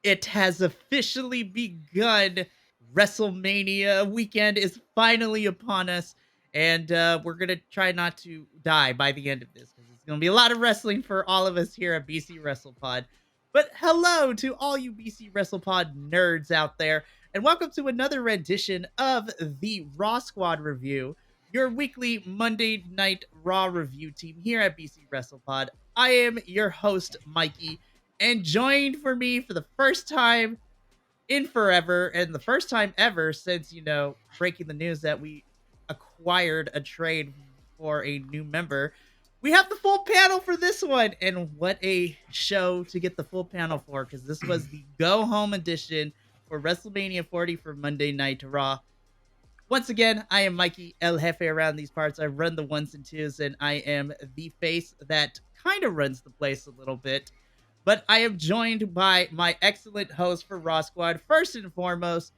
It has officially begun. WrestleMania weekend is finally upon us, and we're gonna try not to die by the end of this because it's gonna be a lot of wrestling for all of us here at BC WrestlePod. But hello to all you BC WrestlePod nerds out there, and welcome to another rendition of the Raw Squad review, your weekly Monday Night Raw review team here at BC WrestlePod. I am your host, Mikey, and joined for me for the first time in forever and the first time ever since, breaking the news that we acquired a trade for a new member. We have the full panel for this one. And what a show to get the full panel for, because this was the go home edition for WrestleMania 40 for Monday Night Raw. Once again, I am Mikey El Jefe around these parts. I run the ones and twos, and I am the face that kind of runs the place a little bit. But I am joined by my excellent host for Raw Squad. First and foremost,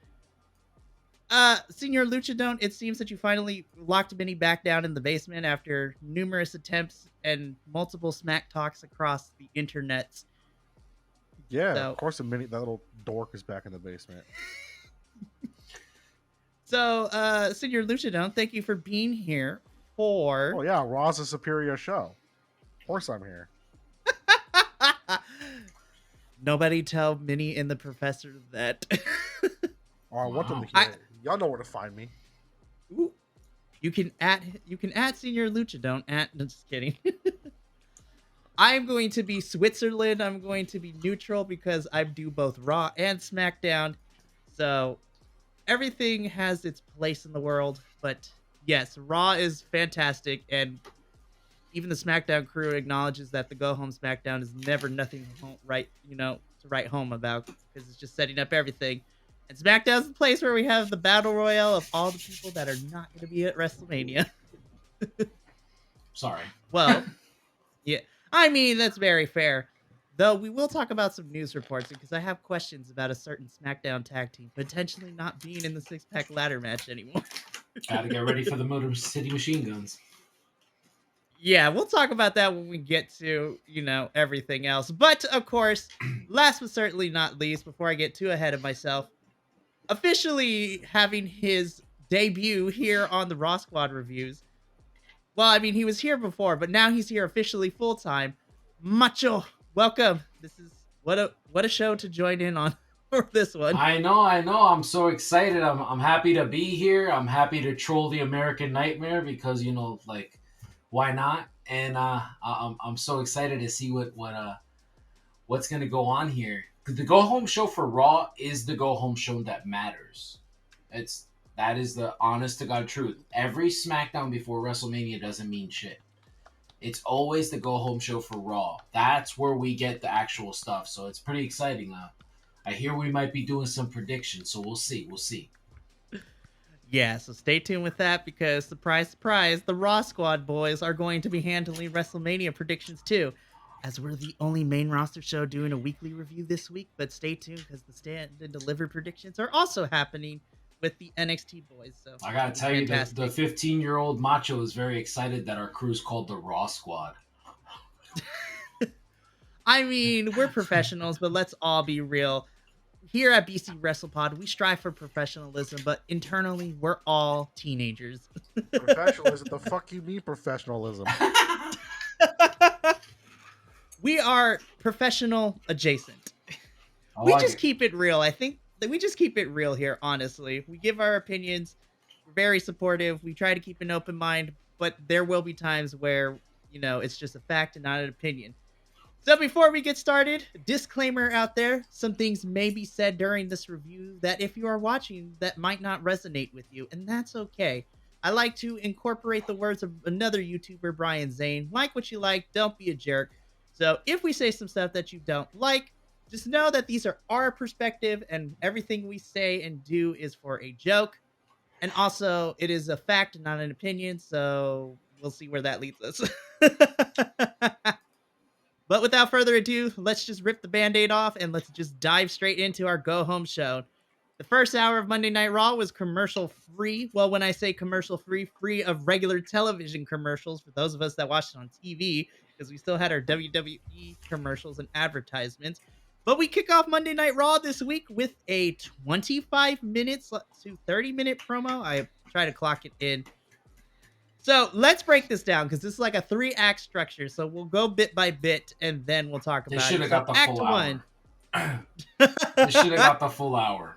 Senor Luchadone, it seems that you finally locked Minnie back down in the basement after numerous attempts and multiple smack talks across the internets. Yeah, so, of course, that little dork is back in the basement. So, Senor Luchadone, thank you for being here for... Oh, yeah, Raw's a superior show. Of course I'm here. Nobody tell Minnie and the professor that. Oh, I want them to hear it. Y'all know where to find me. Ooh, you can at Senior Luchadone at. No, just kidding. I'm going to be Switzerland. I'm going to be neutral because I do both Raw and SmackDown. So everything has its place in the world. But yes, Raw is fantastic, and even the SmackDown crew acknowledges that the Go Home SmackDown is never nothing to write home about, because it's just setting up everything. And SmackDown's the place where we have the battle royale of all the people that are not going to be at WrestleMania. Sorry. Well, yeah, I mean, that's very fair. Though we will talk about some news reports, because I have questions about a certain SmackDown tag team potentially not being in the six-pack ladder match anymore. Gotta get ready for the Motor City Machine Guns. Yeah, we'll talk about that when we get to, everything else. But, of course, last but certainly not least, before I get too ahead of myself, officially having his debut here on the Raw Squad reviews. Well, I mean, he was here before, but now he's here officially full-time. Macho, welcome. This is what a show to join in on for this one. I know. I'm so excited. I'm happy to be here. I'm happy to troll the American Nightmare because, why not? And I'm so excited to see what's gonna go on here. Because the go home show for Raw is the go home show that matters. That is the honest to God truth. Every SmackDown before WrestleMania doesn't mean shit. It's always the go home show for Raw. That's where we get the actual stuff. So it's pretty exciting. I hear we might be doing some predictions, so we'll see. Yeah, so stay tuned with that, because surprise, surprise, the Raw Squad boys are going to be handling WrestleMania predictions too, as we're the only main roster show doing a weekly review this week. But stay tuned, because the stand and deliver predictions are also happening with the NXT boys. So I gotta tell you, the 15-year-old Macho is very excited that our crew's called the Raw Squad. I mean, we're professionals, but let's all be real. Here at BC WrestlePod, we strive for professionalism, but internally, we're all teenagers. Professionalism? The fuck you mean professionalism? We are professional adjacent. We just keep it real. I think that we just keep it real here, honestly. We give our opinions. We're very supportive. We try to keep an open mind, but there will be times where, it's just a fact and not an opinion. So before we get started, disclaimer out there, some things may be said during this review that if you are watching that might not resonate with you, and that's okay. I like to incorporate the words of another YouTuber, Brian Zayn. Like what you like, don't be a jerk. So if we say some stuff that you don't like, just know that these are our perspective and everything we say and do is for a joke. And also, it is a fact, not an opinion, so we'll see where that leads us. But without further ado, let's just rip the Band-Aid off and let's just dive straight into our go-home show. The first hour of Monday Night Raw was commercial-free. Well, when I say commercial-free, free of regular television commercials for those of us that watched it on TV, because we still had our WWE commercials and advertisements. But we kick off Monday Night Raw this week with a 25 minutes to 30-minute promo. I try to clock it in. So let's break this down because this is like a 3-act structure. So we'll go bit by bit and then we'll talk about it. They should have got the full hour. They should have got the full hour.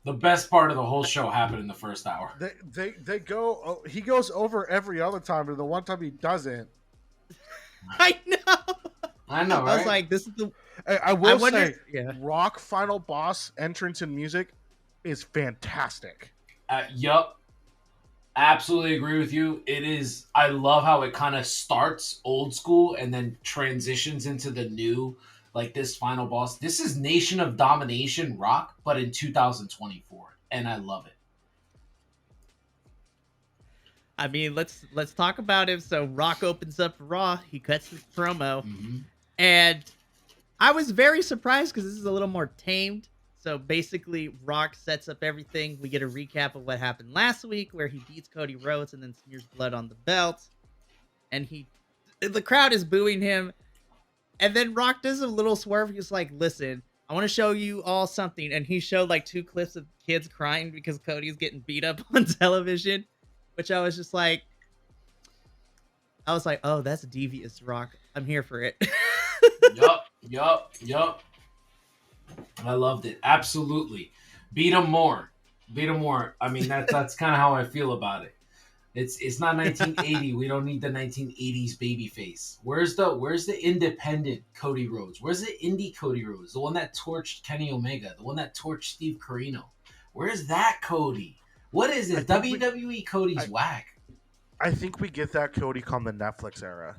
The best part of the whole show happened in the first hour. They go. He goes over every other time, but the one time he doesn't. I know. Right? I was like, this is the. I will say, Rock Final Boss entrance and music is fantastic. Yup. Absolutely agree with you. It is. I love how it kind of starts old school and then transitions into the new, like this Final Boss. This is Nation of Domination Rock, but in 2024, and I love it. I mean, let's talk about him. So Rock opens up Raw. He cuts his promo, and I was very surprised because this is a little more tamed. So basically, Rock sets up everything. We get a recap of what happened last week, where he beats Cody Rhodes and then smears blood on the belt, and the crowd is booing him. And then Rock does a little swerve. He's like, "Listen, I want to show you all something," and he showed like 2 clips of kids crying because Cody's getting beat up on television. Which I was just like, oh, that's devious, Rock. I'm here for it. Yup. I loved it. Absolutely. Beat him more. I mean, that's kind of how I feel about it. It's not 1980. We don't need the 1980s baby face. Where's the independent Cody Rhodes? Where's the indie Cody Rhodes? The one that torched Kenny Omega. The one that torched Steve Corino. Where's that Cody? What is this? WWE Cody's whack. I think we get that Cody come the Netflix era.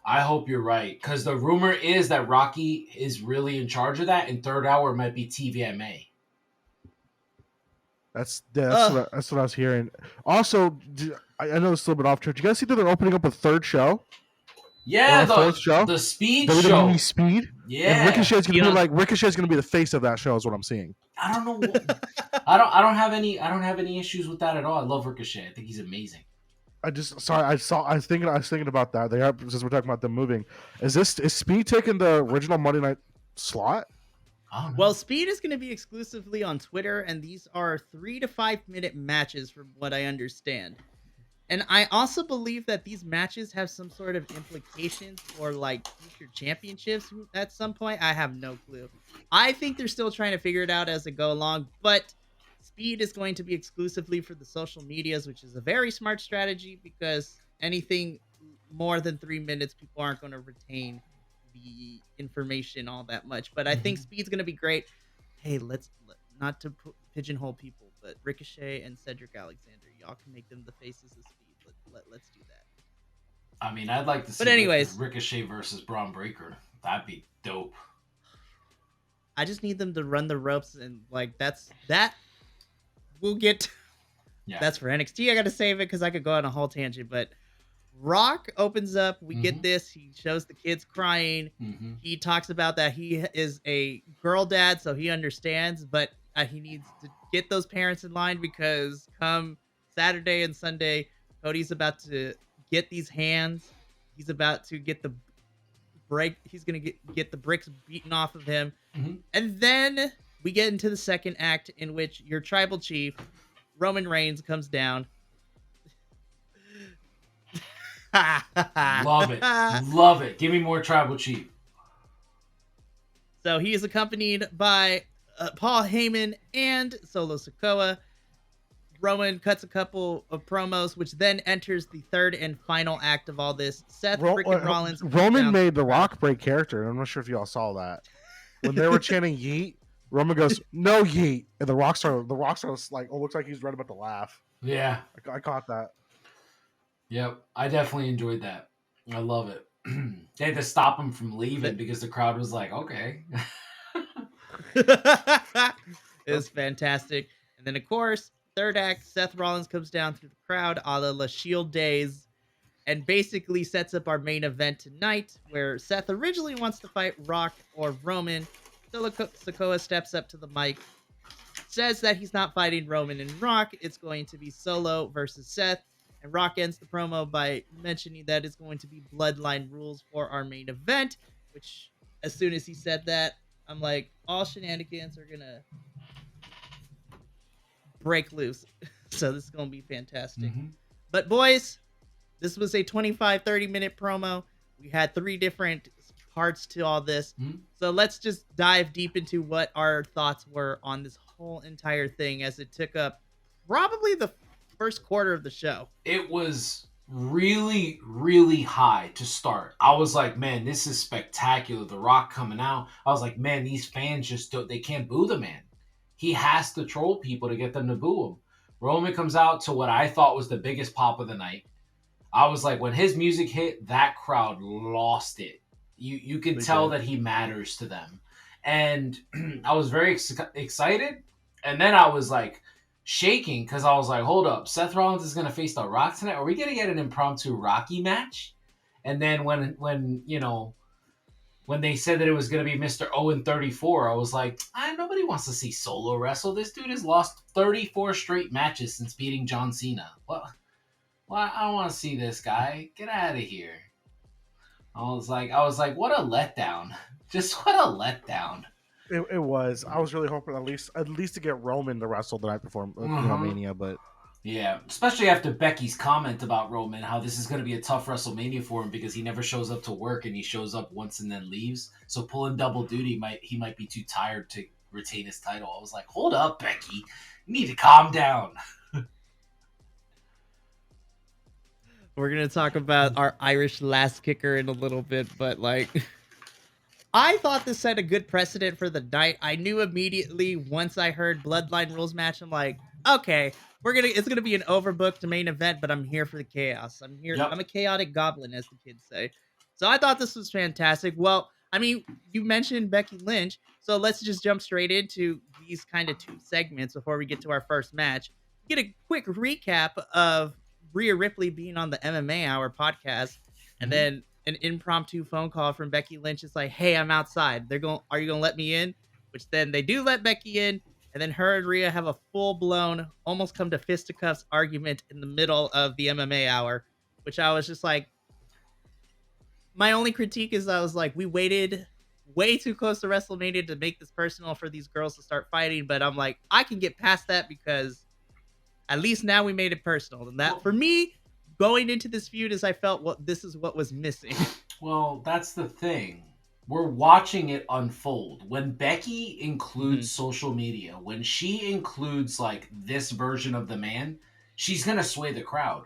I hope you're right. Because the rumor is that Rocky is really in charge of that, and third hour might be TVMA. That's what I was hearing. Also, I know it's a little bit off track. Do you guys see that they're opening up a third show? Yeah, fourth show? The Speed WWE show. Speed? Yeah. And Ricochet's gonna be the face of that show is what I'm seeing. I don't know. I don't have any issues with that at all. I love Ricochet. I think he's amazing. I was thinking about that. They are, since we're talking about them moving. Is Speed taking the original Monday night slot? Well, Speed is going to be exclusively on Twitter, and these are 3 to 5 minute matches from what I understand. And I also believe that these matches have some sort of implications for like future championships at some point. I have no clue. I think they're still trying to figure it out as they go along, but Speed is going to be exclusively for the social medias, which is a very smart strategy because anything more than 3 minutes, people aren't going to retain the information all that much. But I think Speed's going to be great. Hey, not to pigeonhole people, but Ricochet and Cedric Alexander, y'all can make them the faces of Speed. Let's do that. I mean, I'd like to see Ricochet versus Braun Breaker. That'd be dope. I just need them to run the ropes, and like that. We'll get. Yeah. That's for NXT. I got to save it because I could go on a whole tangent. But Rock opens up. We get this. He shows the kids crying. He talks about that he is a girl dad, so he understands, but he needs to get those parents in line because come Saturday and Sunday, Cody's about to get these hands. He's about to get the break. He's gonna get the bricks beaten off of him, and then we get into the second act in which your tribal chief, Roman Reigns, comes down. Love it. Give me more tribal chief. So he is accompanied by Paul Heyman and Solo Sikoa. Roman cuts a couple of promos, which then enters the third and final act of all this. Seth freaking Rollins. Roman made the Rock break character. I'm not sure if y'all saw that. When they were chanting yeet, Roman goes, "No yeet," and the Rockstar was like, "Oh, looks like he's right about to laugh." Yeah, I caught that. Yep, I definitely enjoyed that. I love it. They had to stop him from leaving because the crowd was like, "Okay." It was fantastic. And then, of course, third act, Seth Rollins comes down through the crowd a la Shield days and basically sets up our main event tonight where Seth originally wants to fight Rock or Roman. Sikoa steps up to the mic, says that he's not fighting Roman and Rock. It's going to be Solo versus Seth. And Rock ends the promo by mentioning that it's going to be bloodline rules for our main event, which as soon as he said that, I'm like, all shenanigans are gonna break loose. So this is gonna be fantastic. Mm-hmm. But boys, this was a 25-30 minute promo. We had 3 different parts to all this. Mm-hmm. So let's just dive deep into what our thoughts were on this whole entire thing, as it took up probably the first quarter of the show. It was really, really high to start. I was like, man, this is spectacular. The Rock coming out. I was like, man, these fans they can't boo the man. He has to troll people to get them to boo him. Roman comes out to what I thought was the biggest pop of the night. I was like, when his music hit, that crowd lost it. You could tell that he matters to them. And I was very excited. And then I was like shaking because I was like, hold up, Seth Rollins is going to face The Rock tonight? Are we going to get an impromptu Rocky match? And then when they said that it was going to be Mr. Owen 34, I was like, nobody wants to see Solo wrestle. This dude has lost 34 straight matches since beating John Cena. Well, I don't want to see this guy. Get out of here. I was like, what a letdown. Just what a letdown. It was. I was really hoping at least to get Roman to wrestle the night before Mania, but yeah, especially after Becky's comment about Roman, how this is going to be a tough WrestleMania for him because he never shows up to work and he shows up once and then leaves. So pulling double duty he might be too tired to retain his title. I was like, hold up, Becky, you need to calm down. We're going to talk about our Irish last kicker in a little bit, but like, I thought this set a good precedent for the night. I knew immediately once I heard Bloodline Rules match, I'm like, okay, it's gonna be an overbooked main event, but I'm here for the chaos. I'm here. Yep. I'm a chaotic goblin, as the kids say. So I thought this was fantastic. Well, I mean, you mentioned Becky Lynch, so let's just jump straight into these kind of 2 segments before we get to our first match. Get a quick recap of Rhea Ripley being on the MMA Hour podcast, and then an impromptu phone call from Becky Lynch. It's like, hey, I'm outside. Are you gonna let me in? Which then they do let Becky in, and then her and Rhea have a full-blown, almost come to fisticuffs argument in the middle of the MMA Hour, which I was just like, my only critique is I was like, we waited way too close to WrestleMania to make this personal for these girls to start fighting, but I'm like, I can get past that because at least now we made it personal. And that, for me, going into this feud, is I felt this is what was missing. Well, that's the thing. We're watching it unfold. When Becky includes social media, when she includes like this version of the man, she's going to sway the crowd.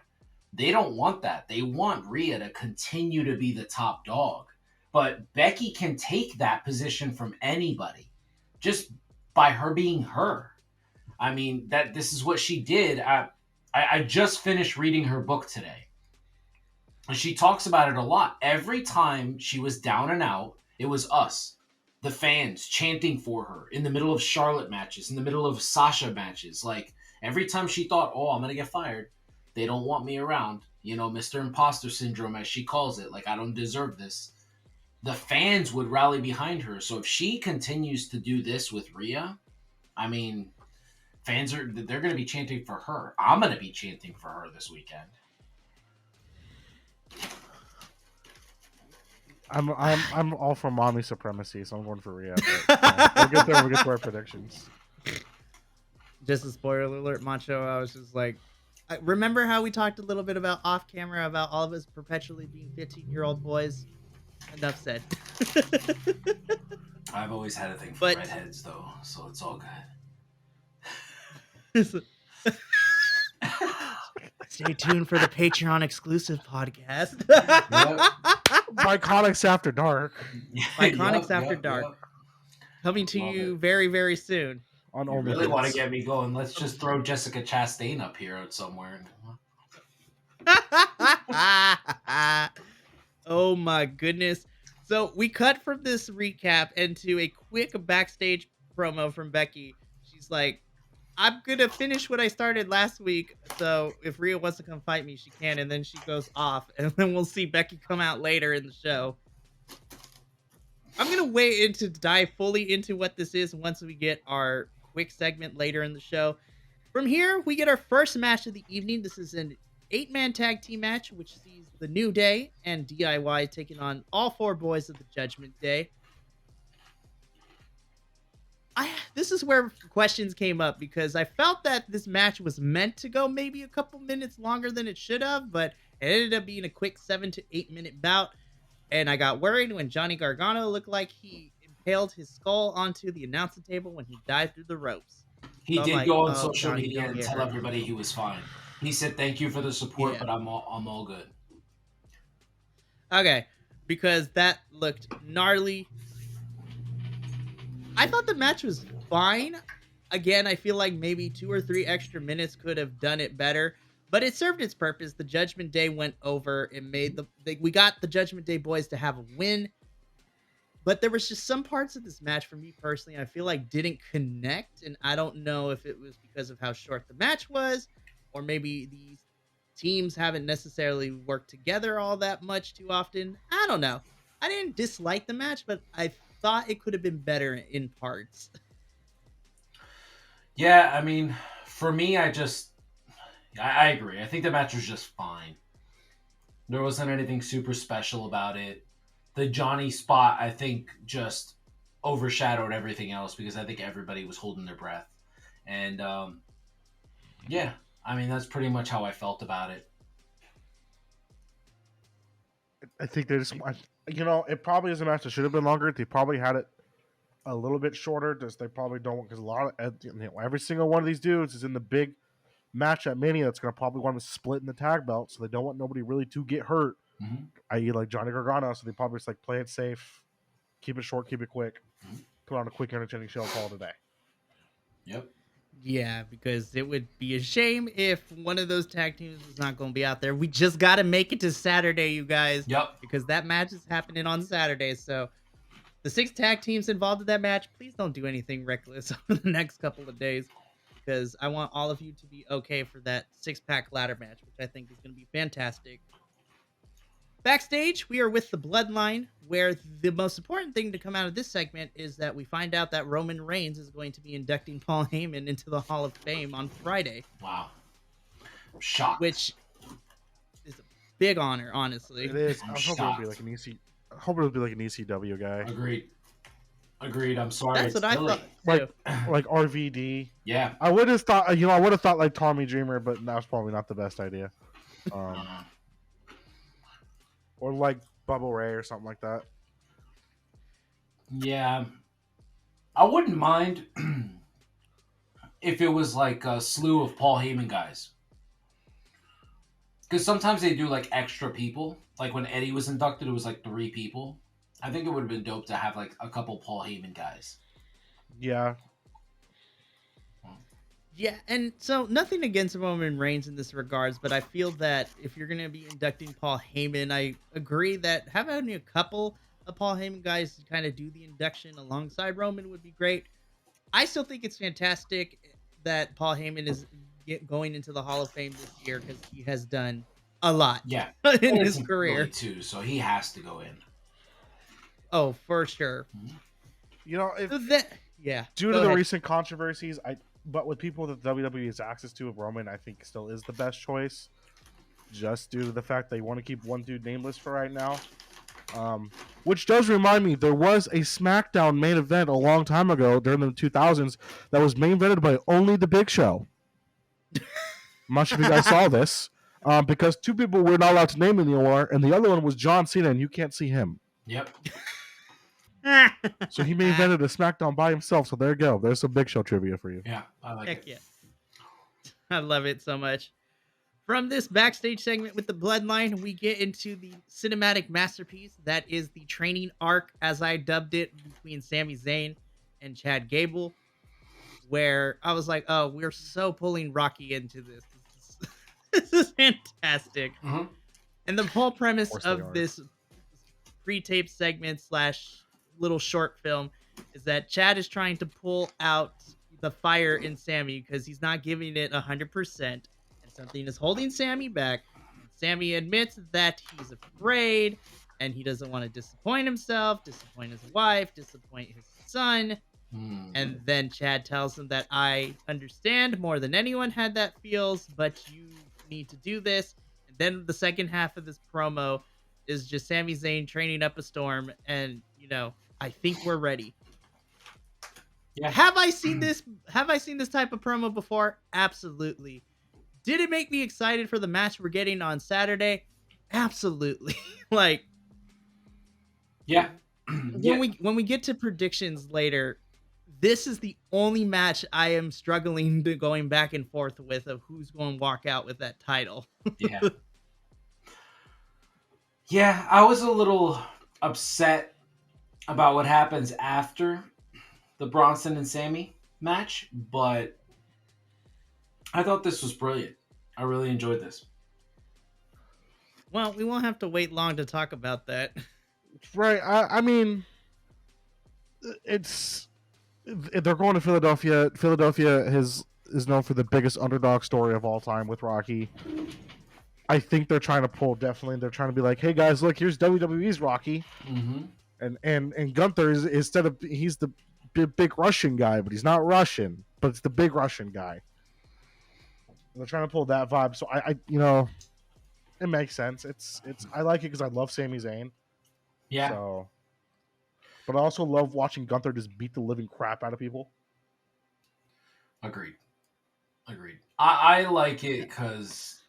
They don't want that. They want Rhea to continue to be the top dog. But Becky can take that position from anybody just by her being her. I mean, this is what she did. I just finished reading her book today. And she talks about it a lot. Every time she was down and out, it was us, the fans, chanting for her in the middle of Charlotte matches, in the middle of Sasha matches. Like, every time she thought, oh, I'm going to get fired, they don't want me around. You know, Mr. Imposter Syndrome, as she calls it. Like, I don't deserve this. The fans would rally behind her. So if she continues to do this with Rhea, I mean, they're going to be chanting for her. I'm going to be chanting for her this weekend. I'm all for mommy supremacy, so I'm going for Rhea. But, we'll get there when we get to our predictions. Just a spoiler alert, Macho. I was just like, remember how we talked a little bit about off camera about all of us perpetually being 15-year-old boys? Enough said. I've always had a thing for redheads, though, so it's all good. Stay tuned for the Patreon exclusive podcast. Iconics After Dark. Iconics After Dark. Coming to you very, very soon. On you really want to get me going? Let's just throw Jessica Chastain up here somewhere. Oh my goodness. So we cut from this recap into a quick backstage promo from Becky. She's like, I'm going to finish what I started last week. So if Rhea wants to come fight me, she can. And then she goes off. And then we'll see Becky come out later in the show. I'm going to wait to dive fully into what this is once we get our quick segment later in the show. From here, we get our first match of the evening. This is an 8-man tag team match, which sees the New Day and DIY taking on all 4 boys of the Judgment Day. this is where questions came up because I felt that this match was meant to go maybe a couple minutes longer than it should have, but it ended up being a quick 7 to 8 minute bout. And I got worried when Johnny Gargano looked like he impaled his skull onto the announcing table when he dived through the ropes. He So I'm did like, go on oh, social Johnny, media don't and get tell hurt. everybody he was fine. He said thank you for the support, Yeah. but I'm all good. Okay, because that looked gnarly. I thought the match was fine. Again, I feel like maybe 2 or 3 extra minutes could have done it better, but it served its purpose. The Judgment Day went over. It made we got the Judgment Day boys to have a win, but there was just some parts of this match for me personally I feel like didn't connect, and I don't know if it was because of how short the match was, or maybe these teams haven't necessarily worked together all that much too often. I don't know. I didn't dislike the match, but I thought it could have been better in parts. Yeah, I mean, for me, I agree. I think the match was just fine. There wasn't anything super special about it. The Johnny spot, I think, just overshadowed everything else because I think everybody was holding their breath. And yeah, I mean, that's pretty much how I felt about it. I think they just, it probably is a match that should have been longer. They probably had it a little bit shorter. Just they probably don't, because a lot of every single one of these dudes is in the big match at Mania that's going to probably want to split in the tag belt, so they don't want nobody really to get hurt. Mm-hmm. I.e., like Johnny Gargano, so they probably just like play it safe, keep it short, keep it quick, put on a quick entertaining show, call it a day. Yep. Yeah, because it would be a shame if one of those tag teams was not going to be out there. We just got to make it to Saturday, you guys. Yep. Because that match is happening on Saturday. So the 6 tag teams involved in that match, please don't do anything reckless over the next couple of days, because I want all of you to be okay for that 6-pack ladder match, which I think is going to be fantastic. Backstage, we are with the Bloodline, where the most important thing to come out of this segment is that we find out that Roman Reigns is going to be inducting Paul Heyman into the Hall of Fame on Friday. Wow. I'm shocked. Which is a big honor, honestly. It is. I'm I hope it'll be like an EC. I hope it'll be like an ECW guy. Agreed. I'm sorry. That's what I thought. Like RVD. Yeah. I would have thought. I would have thought like Tommy Dreamer, but that's probably not the best idea. Or like Bubba Ray or something like that. Yeah. I wouldn't mind if it was like a slew of Paul Heyman guys. Because sometimes they do like extra people. Like when Eddie was inducted, it was like 3 people. I think it would have been dope to have like a couple Paul Heyman guys. Yeah. Yeah, and so nothing against Roman Reigns in this regards, but I feel that if you're going to be inducting Paul Heyman, I agree that having a couple of Paul Heyman guys to kind of do the induction alongside Roman would be great. I still think it's fantastic that Paul Heyman is going into the Hall of Fame this year because he has done a lot in his career. Too, so he has to go in. Oh, for sure. Due to the recent controversies, but with people that WWE has access to, Roman, I think, still is the best choice. Just due to the fact they want to keep one dude nameless for right now. Which does remind me, there was a SmackDown main event a long time ago during the 2000s that was main evented by only The Big Show. I'm not sure if you guys saw this. Because 2 people were not allowed to name anymore, and the other one was John Cena, and you can't see him. Yep. So he main evented a SmackDown by himself. So there you go. There's some Big Show trivia for you. Yeah, I like it. Yeah. I love it so much. From this backstage segment with the Bloodline, we get into the cinematic masterpiece that is the training arc, as I dubbed it, between Sami Zayn and Chad Gable, where I was like, oh, we're so pulling Rocky into this. This is fantastic. Mm-hmm. And the whole premise of this pre-tape segment / little short film is that Chad is trying to pull out the fire in Sami because he's not giving it 100%, and something is holding Sami back. Sami admits that he's afraid and he doesn't want to disappoint himself, disappoint his wife, disappoint his son. And then Chad tells him that I understand more than anyone had that feels, but you need to do this. And then the second half of this promo is just Sami Zayn training up a storm, and I think we're ready. Yeah. Have I seen this? Have I seen this type of promo before? Absolutely. Did it make me excited for the match we're getting on Saturday? Absolutely. Like Yeah. Yeah. when we get to predictions later, this is the only match I am struggling to going back and forth with of who's going to walk out with that title. Yeah. Yeah, I was a little upset about what happens after the Bronson and Sami match, but I thought this was brilliant. I really enjoyed this. Well, we won't have to wait long to talk about that. Right. I mean, it's they're going to Philadelphia. Philadelphia is known for the biggest underdog story of all time with Rocky. I think they're trying to pull definitely. They're trying to be like, hey guys, look, here's WWE's Rocky, and Gunther is instead of he's the big Russian guy, but he's not Russian, but it's the big Russian guy. And they're trying to pull that vibe. So I it makes sense. It's I like it because I love Sami Zayn. Yeah. So, but I also love watching Gunther just beat the living crap out of people. Agreed. I like it because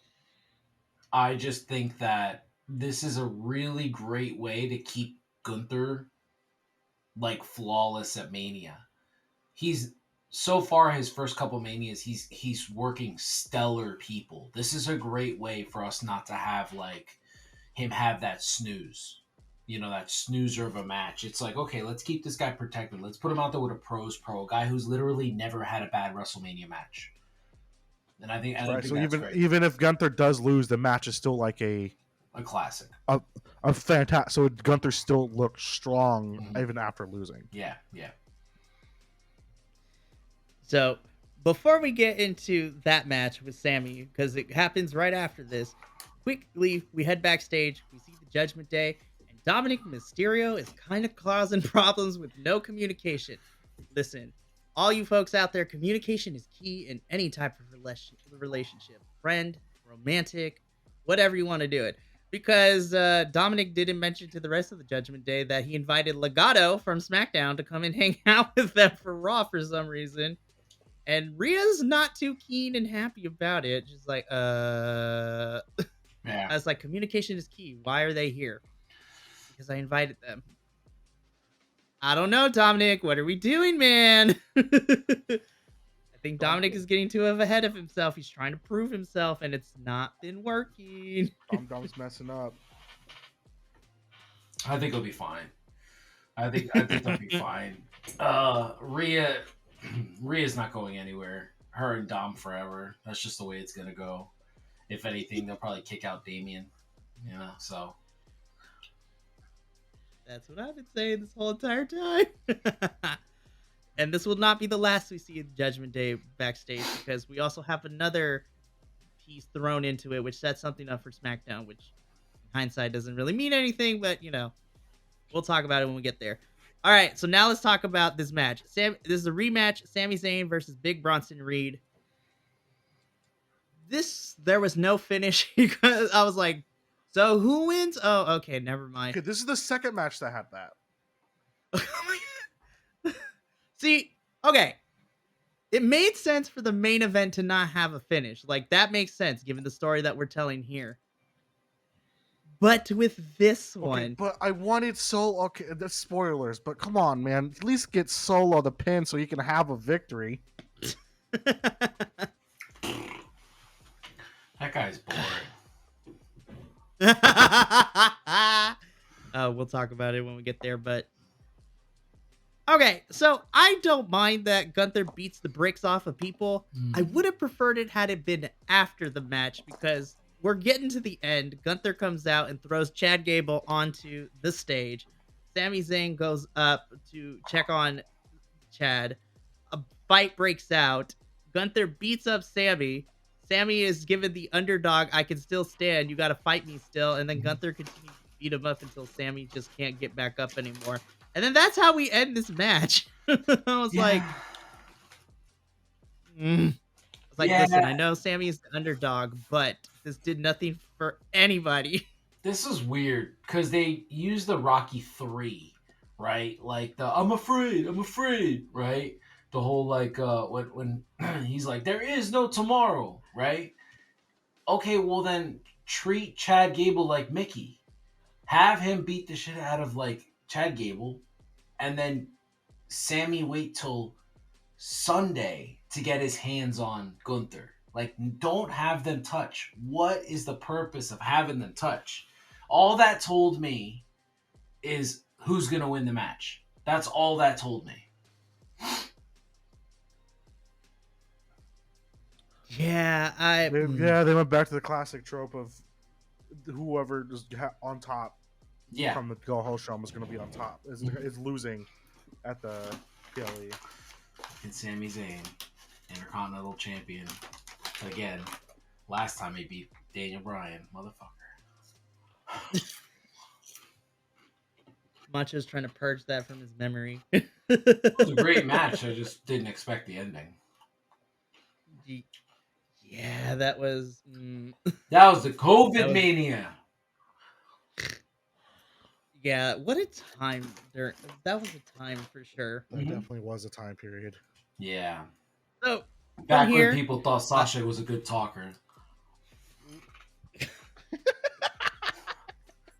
I just think that this is a really great way to keep Gunther like flawless at Mania. He's so far his first couple Manias, he's working stellar people. This is a great way for us not to have like him have that snooze. You know, that snoozer of a match. It's like, okay, let's keep this guy protected. Let's put him out there with a pro, a guy who's literally never had a bad WrestleMania match. And I think, Right. So that's great. even if Gunther does lose, the match is still like a classic. A fantastic. So Gunther still looks strong even after losing. Yeah. So before we get into that match with Sami, because it happens right after this, quickly we head backstage. We see the Judgment Day, and Dominic Mysterio is kind of causing problems with no communication. Listen, all you folks out there, communication is key in any type of relationship, friend, romantic, whatever you want to do it. Because Dominic didn't mention to the rest of the Judgment Day that he invited Legado from SmackDown to come and hang out with them for Raw for some reason. And Rhea's not too keen and happy about it. Just like, Yeah. I was like, communication is key. Why are they here? Because I invited them. I don't know, Dominic. What are we doing, man? I think Dominic is getting too ahead of himself. He's trying to prove himself, and it's not been working. Dom's messing up. I think he'll be fine. I think they'll be fine. Rhea's not going anywhere. Her and Dom forever. That's just the way it's gonna go. If anything, they'll probably kick out Damien. You know, so that's what I've been saying this whole entire time. And this will not be the last we see in Judgment Day backstage, because we also have another piece thrown into it, which sets something up for SmackDown, which in hindsight doesn't really mean anything, but you know, we'll talk about it when we get there. All right, so now let's talk about this match. This is a rematch: Sami Zayn versus Big Bronson Reed. There was no finish because I was like, so who wins? Oh, okay, never mind. Okay, this is the second match that had that. Oh my God. See, okay. It made sense for the main event to not have a finish. Like, that makes sense given the story that we're telling here. But with this one... But I wanted Solo... Okay, the spoilers, but come on, man. At least get Solo the pin so you can have a victory. that guy's boring. We'll talk about it when we get there, but... Okay, so I don't mind that Gunther beats the bricks off of people. I would have preferred it had it been after the match, because we're getting to the end. Gunther comes out and throws Chad Gable onto the stage. Sami Zayn goes up to check on Chad. A fight breaks out. Gunther beats up Sami. Sami is given the underdog, I can still stand, you gotta fight me still. And then Gunther continues to beat him up until Sami just can't get back up anymore. And then that's how we end this match. I was like, listen, I know Sami is the underdog, but this did nothing for anybody. This is weird because they use the Rocky 3, right? Like the I'm afraid, right? The whole like when he's like, there is no tomorrow, right? Okay, well then treat Chad Gable like Mickey. Have him beat the shit out of like Chad Gable, and then Sammy wait till Sunday to get his hands on Gunther. Like, don't have them touch. What is the purpose of having them touch? All that told me is who's gonna win the match. That's all that told me. Yeah, They went back to the classic trope of whoever is on top Yeah. from the Go Ho Show is going to be on top. Is losing at the PLE. And Sami Zayn, Intercontinental Champion, again. Last time he beat Daniel Bryan, motherfucker. Macho's trying to purge that from his memory. It was a great match. I just didn't expect the ending. Yeah, that was. That was the COVID mania. Yeah, what a time! That was a time for sure. That definitely was a time period. Yeah. So back when people thought Sasha was a good talker.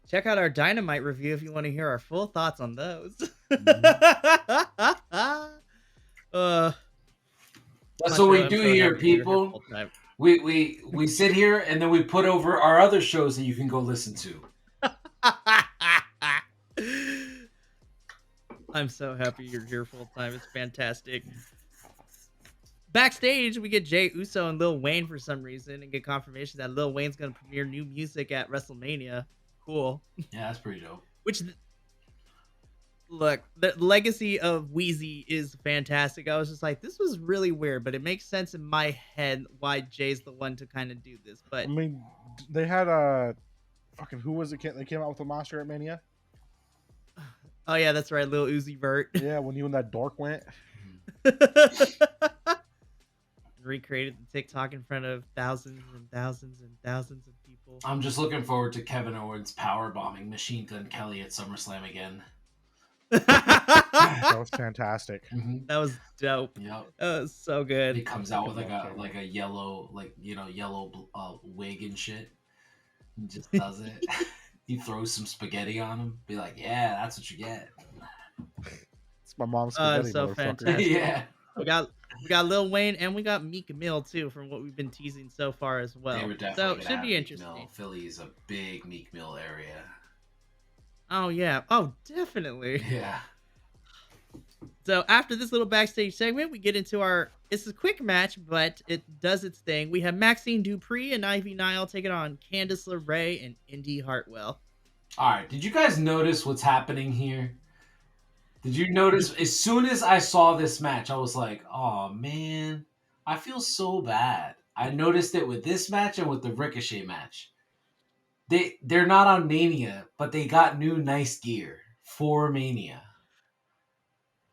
Check out our Dynamite review if you want to hear our full thoughts on those. That's what we do here, people. We sit here and then we put over our other shows that you can go listen to. I'm so happy you're here full time. It's fantastic. Backstage, we get Jey Uso and Lil Wayne for some reason and get confirmation that Lil Wayne's going to premiere new music at WrestleMania. Cool. Yeah, that's pretty dope. Look, the legacy of Wheezy is fantastic. I was just like, this was really weird, but it makes sense in my head why Jay's the one to kind of do this. But I mean, they had fucking who was it? They came out with a monster at Mania. Oh yeah, that's right, Lil Uzi Vert. Yeah, when you and that dork went. Recreated the TikTok in front of thousands and thousands and thousands of people. I'm just looking forward to Kevin Owens power bombing Machine Gun Kelly at SummerSlam again. That was fantastic. That was dope. Yep. That was so good. He comes out with like a yellow wig and shit. He just does it. He throws some spaghetti on him. Be like, yeah, that's what you get. It's my mom's spaghetti, so motherfucker. fantastic. Yeah. We got Lil Wayne and we got Meek Mill too, from what we've been teasing so far as well. They were definitely so gonna should have be Meek interesting. Mill. Philly is a big Meek Mill area. Oh yeah. Oh definitely. Yeah. So after this little backstage segment, we get into it's a quick match, but it does its thing. We have Maxine Dupree and Ivy Nile taking on Candice LeRae and Indy Hartwell. All right. Did you guys notice what's happening here? Did you notice as soon as I saw this match, I was like, oh man, I feel so bad. I noticed it with this match and with the Ricochet match. They're not on Mania, but they got new nice gear for Mania.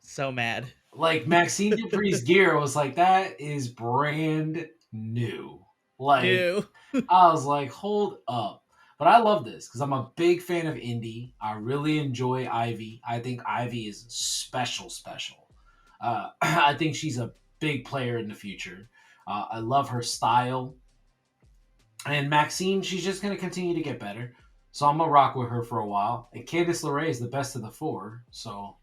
So mad. Like Maxine Dupree's gear was like, that is brand new. Like I was like, hold up. But I love this because I'm a big fan of Indy. I really enjoy Ivy. I think Ivy is special. I think she's a big player in the future. I love her style. And Maxine, she's just going to continue to get better. So I'm going to rock with her for a while. And Candice LeRae is the best of the four. So,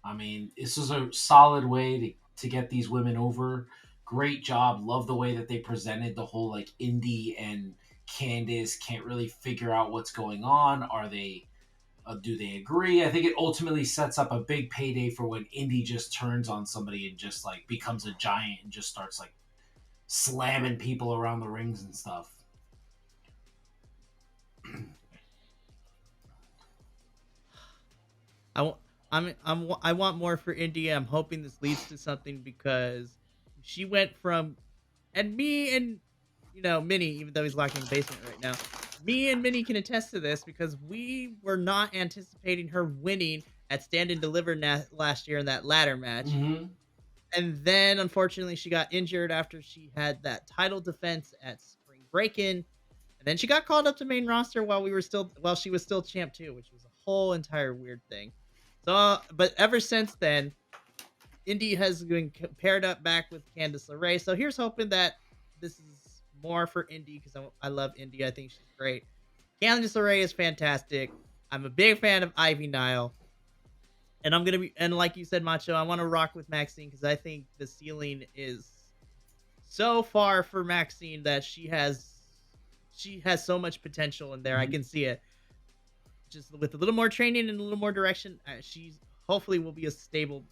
I mean, this is a solid way to get these women over. Great job. Love the way that they presented the whole, like, Indy and Candice can't really figure out what's going on. Are they do they agree? I think it ultimately sets up a big payday for when Indy just turns on somebody and just like becomes a giant and just starts like slamming people around the rings and stuff. I want more for Indy. I'm hoping this leads to something because she went from, and me and Minnie, even though he's locked in the basement right now, me and Minnie can attest to this because we were not anticipating her winning at Stand and Deliver last year in that ladder match. Mm-hmm. And then, unfortunately, she got injured after she had that title defense at Spring Break-In. And then she got called up to main roster while she was still champ too, which was a whole entire weird thing. So, but ever since then, Indy has been paired up back with Candice LeRae. So here's hoping that this is more for Indy because I love Indy. I think she's great. Candice LeRae is fantastic. I'm a big fan of Ivy Nile. And I'm going to be, and like you said, Macho, I want to rock with Maxine because I think the ceiling is so far for Maxine that she has so much potential in there. I can see it. Just with a little more training and a little more direction, she's hopefully will be a stable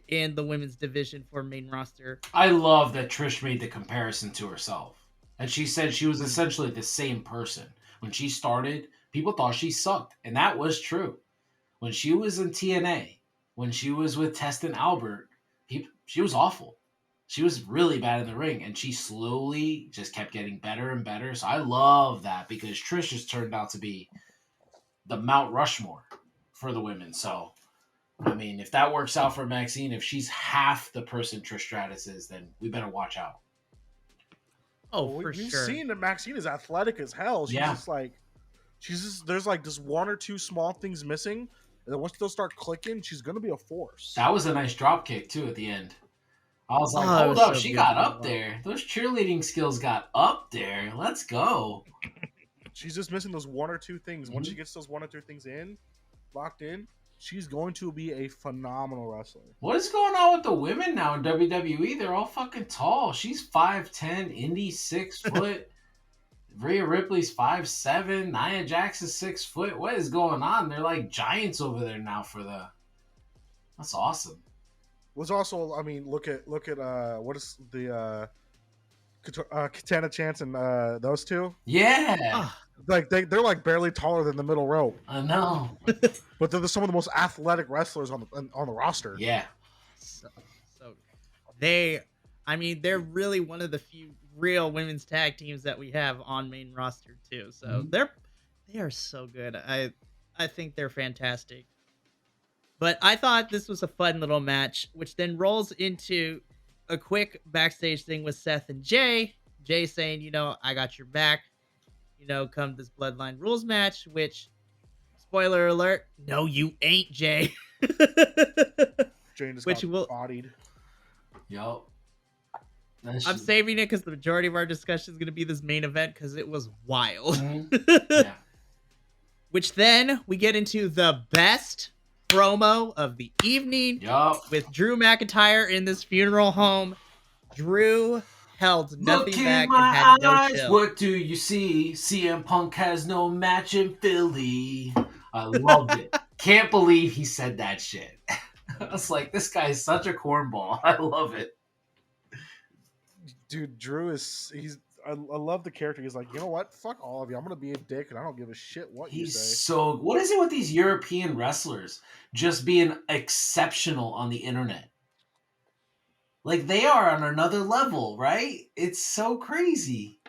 in the women's division for main roster. I love that Trish made the comparison to herself. And she said she was essentially the same person. When she started, people thought she sucked. And that was true. When she was in TNA, when she was with Test and Albert, she was awful. She was really bad in the ring. And she slowly just kept getting better and better. So I love that because Trish has turned out to be the Mount Rushmore for the women. So, I mean, if that works out for Maxine, if she's half the person Trish Stratus is, then we better watch out. Oh, Well, for we've sure. seen that Maxine is athletic as hell. She's Yeah. just like, there's like just one or two small things missing, and then once they'll start clicking, she's gonna be a force. That was a nice drop kick, too, at the end. I was like, Oh, it hold was up, so she good. got up there. Those cheerleading skills got up there. Let's go. She's just missing those one or two things. Once Mhm. she gets those one or two things locked in, she's going to be a phenomenal wrestler. What is going on with the women now in WWE? They're all fucking tall. She's 5'10", Indy 6 foot. Rhea Ripley's 5'7", Nia Jax is 6 foot. What is going on? They're like giants over there now That's awesome. Was also, I mean, look at what is the Katana Chance and those two? Yeah, Ah, Like they're like barely taller than the middle rope, I know. but they're some of the most athletic wrestlers on the roster. Yeah. so they're really one of the few real women's tag teams that we have on main roster too. So Mhm. they are so good. I think they're fantastic. But I thought this was a fun little match, which then rolls into a quick backstage thing with Seth and Jay. Jay saying, I got your back. Come this Bloodline Rules match, which, spoiler alert, no, you ain't, Jay. Jane just Which got will- bodied. Yup. I'm saving it because the majority of our discussion is going to be this main event because it was wild. Yeah. Which then we get into the best promo of the evening Yup. with Drew McIntyre in this funeral home. Drew held nothing Look back in my and had no eyes, chill. what do you see? CM Punk has no match in Philly. I loved it. Can't believe he said that shit. I was like, this guy is such a cornball. I love it. Dude, Drew I love the character. He's like, you know what? Fuck all of you. I'm gonna be a dick, and I don't give a shit what you He's say. so. What is it with these European wrestlers just being exceptional on the internet? Like they are on another level, right? It's so crazy.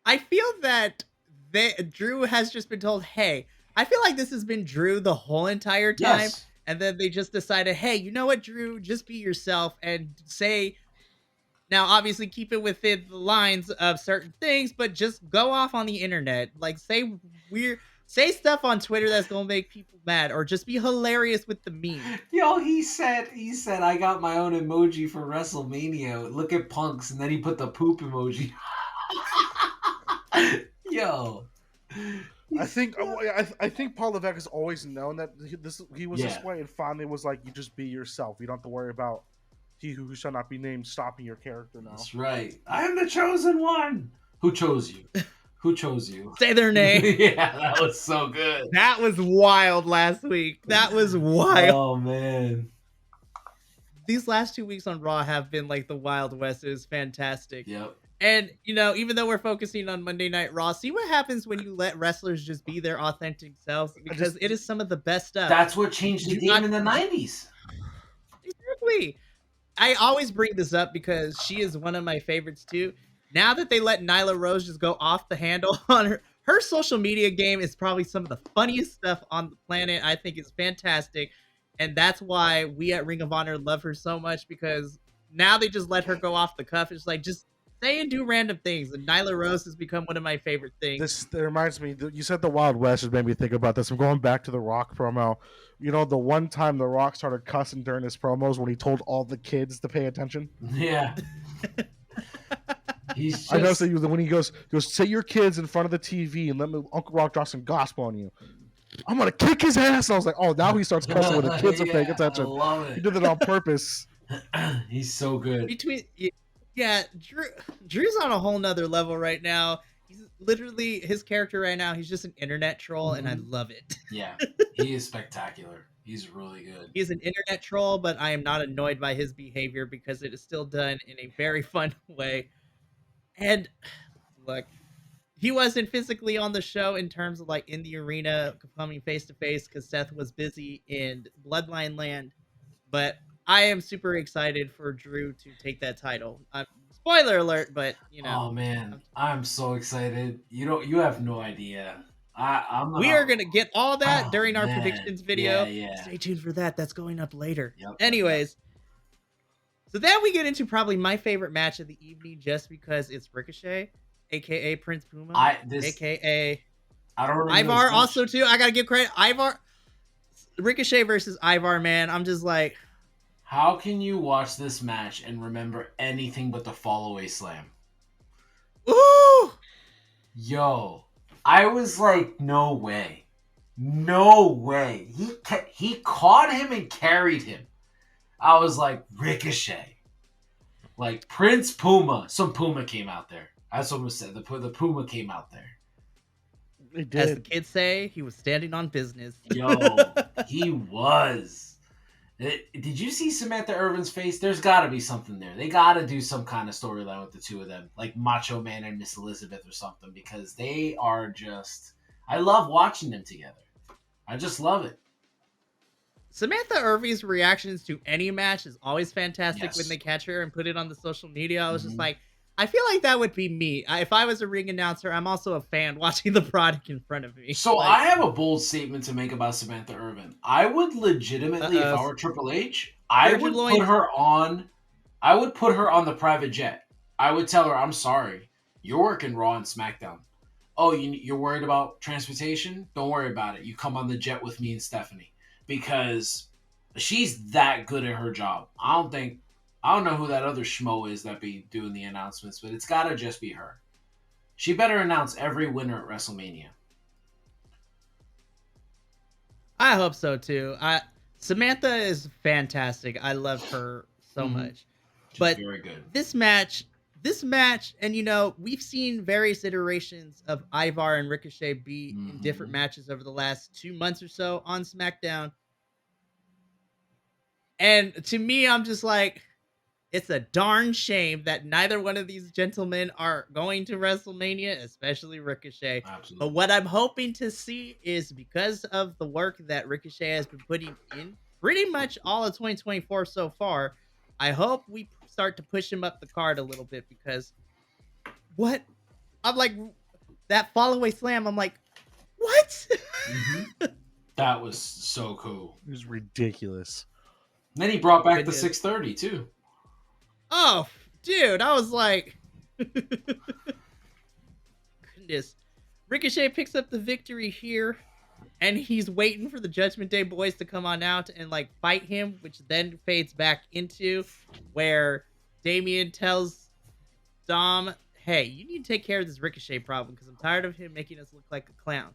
I feel that Drew has just been told, hey, I feel like this has been Drew the whole entire time. Yes. And then they just decided, hey, you know what, Drew? Just be yourself and say. Now, obviously, keep it within the lines of certain things, but just go off on the internet. Like, say stuff on Twitter that's gonna make people mad, or just be hilarious with the meme. Yo, he said, I got my own emoji for WrestleMania. Look at Punk's, and then he put the poop emoji. Yo. I think Paul Levesque has always known that he was this Yeah. way, and finally was like, you just be yourself. You don't have to worry about he who shall not be named stopping your character now. That's right. I am the chosen one. Who chose you? Who chose you? Say their name. Yeah, that was so good. That was wild last week. That was wild. Oh, man. These last 2 weeks on Raw have been like the Wild West. It was fantastic. Yep. And, even though we're focusing on Monday Night Raw, see what happens when you let wrestlers just be their authentic selves, because it is some of the best stuff. That's what changed the You game got- in the 90s. Exactly. I always bring this up because she is one of my favorites too. Now that they let Nyla Rose just go off the handle on her social media game is probably some of the funniest stuff on the planet. I think it's fantastic. And that's why we at Ring of Honor love her so much, because now they just let her go off the cuff. It's like, just say and do random things, and Nyla Rose has become one of my favorite things. This reminds me. You said the Wild West has made me think about this. I'm going back to the Rock promo. You know, the one time the Rock started cussing during his promos when he told all the kids to pay attention. Yeah. He's just... I noticed that when he goes, say your kids in front of the TV and let me Uncle Rock drop some gospel on you. I'm gonna kick his ass. And I was like, oh, now he starts cussing when the kids are paying attention. I love it. He did it on purpose. He's so good. Drew's on a whole nother level right now. He's literally his character right now. He's just an internet troll, and I love it. Yeah, he is spectacular. He's really good. He's an internet troll, but I am not annoyed by his behavior because it is still done in a very fun way. And look, he wasn't physically on the show in terms of like in the arena coming face to face because Seth was busy in Bloodline Land. But I am super excited for Drew to take that title. Spoiler alert, but you know. Oh man, I'm so excited. You have no idea. We are gonna get all that during our predictions video. Yeah. Stay tuned for that. That's going up later. Yep. Anyways, so then we get into probably my favorite match of the evening, just because it's Ricochet, aka Prince Puma, aka I don't remember Ivar. Also, too, I gotta give credit. Ivar, Ricochet versus Ivar. Man, I'm just like, how can you watch this match and remember anything but the fall away slam? ooh, Yo, I was like, no way. He caught him and carried him. I was like, Ricochet. Like, Prince Puma. Some Puma came out there. That's what was said. The Puma came out there. It did. as the kids say, he was standing on business. Yo, he was. Did you see Samantha Irvin's face? There's got to be something there. They got to do some kind of storyline with the two of them, like Macho Man and Miss Elizabeth or something, because they are just... I love watching them together. I just love it. Samantha Irvin's reactions to any match is always fantastic. Yes. When they catch her and put it on the social media. I was just like, I feel like that would be me. If I was a ring announcer, I'm also a fan watching the product in front of me. So I have a bold statement to make about Samantha Irvin. I would legitimately, if I were Triple H, I would put her on the private jet. I would tell her, I'm sorry, you're working Raw and SmackDown. Oh, you're worried about transportation? Don't worry about it. You come on the jet with me and Stephanie. Because she's that good at her job. I don't know who that other schmo is that be doing the announcements, but it's got to just be her. She better announce every winner at WrestleMania. I hope so too. Samantha is fantastic. I love her so much. She's but very good. This match, and you know, we've seen various iterations of Ivar and Ricochet be in different matches over the last 2 months or so on SmackDown. And to me, I'm just like, it's a darn shame that neither one of these gentlemen are going to WrestleMania, especially Ricochet. Absolutely. But what I'm hoping to see is, because of the work that Ricochet has been putting in pretty much all of 2024 so far, I hope we start to push him up the card a little bit, because I'm like, that fall away slam, I'm like, what? That was so cool. It was ridiculous. Then he brought back the 630 too. Oh, dude, I was like, goodness. Ricochet picks up the victory here, and he's waiting for the Judgment Day boys to come on out and like fight him, which then fades back into where Damian tells Dom, hey, you need to take care of this Ricochet problem because I'm tired of him making us look like a clown.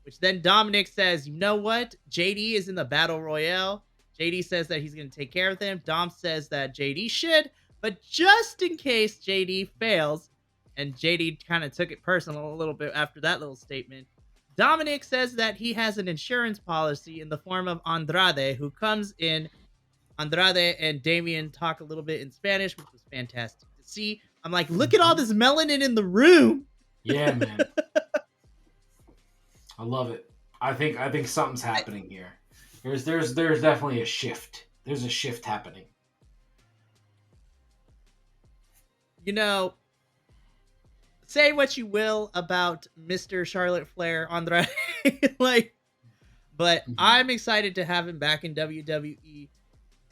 Which then Dominic says, you know what? JD is in the Battle Royale. JD says that he's going to take care of them. Dom says that JD should, but just in case JD fails, and JD kind of took it personal a little bit after that little statement, Dominic says that he has an insurance policy in the form of Andrade, who comes in. Andrade and Damian talk a little bit in Spanish, which was fantastic to see. I'm like, look at all this melanin in the room. Yeah, man. I love it. I think something's happening here. There's definitely a shift. There's a shift happening. You know, say what you will about Mr. Charlotte Flair Andrade, but I'm excited to have him back in WWE,